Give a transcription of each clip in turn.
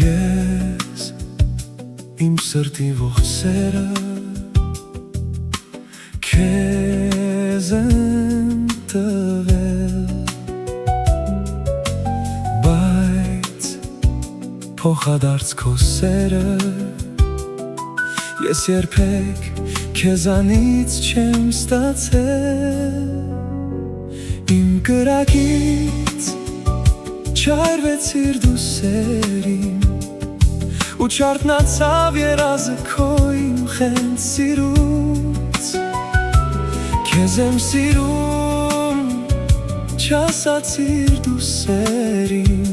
Ես իմ սրտի ողջ սերը քեզ եմ տվել, բայց փոխադարձ քո սերը ես երբեք քեզանից չեմ ստացել։ Իմ կրակից չայրվեցիր դու սերին ու չարթնացավ երազը քո իմ խենթ սիրուց։ Քեզ եմ սիրում, չասացիր դու սերին,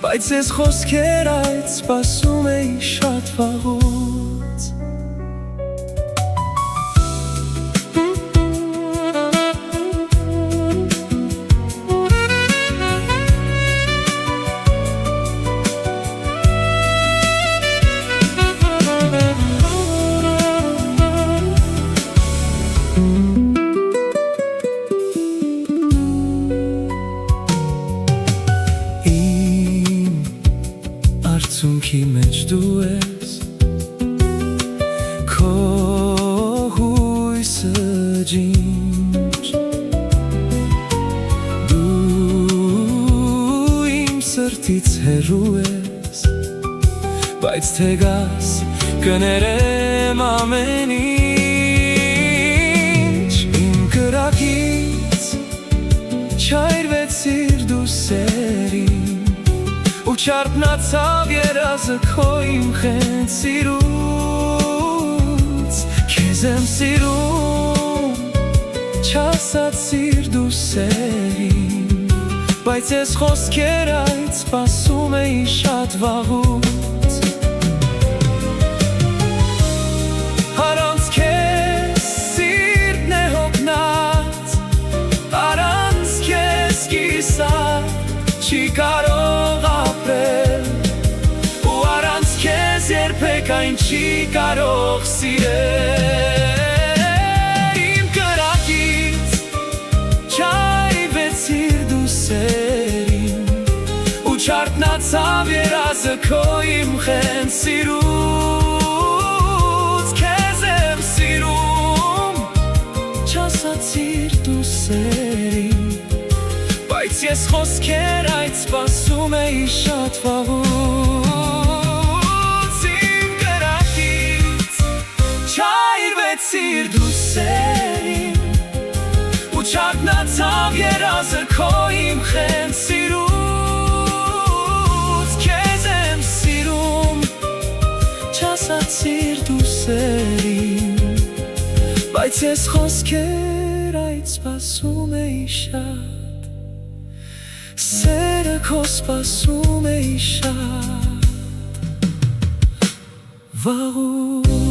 բայց ես խոսքեր այդ սպասում էի շատ վաղուց։ Արցունքի մեջ դու ես, քո հույսը ջինջ, դու իմ սրտից հեռու ես, բայց թե գաս կներեմ ամեն ինչ։ Իմ կրակից չայրվեցիր դու սերին ու չարթնացավ երազը քո իմ խենթ սիրուց։ Քեզ եմ սիրում, չասացիր դու սերին, բայց ես խոսքեր այդ սպասում էի շատ վաղուց։ Առանց քեզ սիրտն է հոգնած, առանց քեզ կիսատ չի կարող ապրել, ու առանց քեզ երբեք այն չի կարող սիրել։ Իմ կրակից չայրվեցիր դու սերին ու չարթնացավ երազը քո իմ խենթ սիրուց։ Քեզ եմ սիրում, չասացիր դու սերին, բայց ես խոսքեր այդ սպասում էի շատ վաղուց։ Իմ կրակից չայրվեցիր դու սերին ու չարթնացավ երազը քո իմ խենթ սիրուց։ Քեզ եմ սիրում, չասացիր դու սերին, բայց ես խոսքեր այդ սպասում էի շատ, սերը քո սպասում էի շատ վաղուց։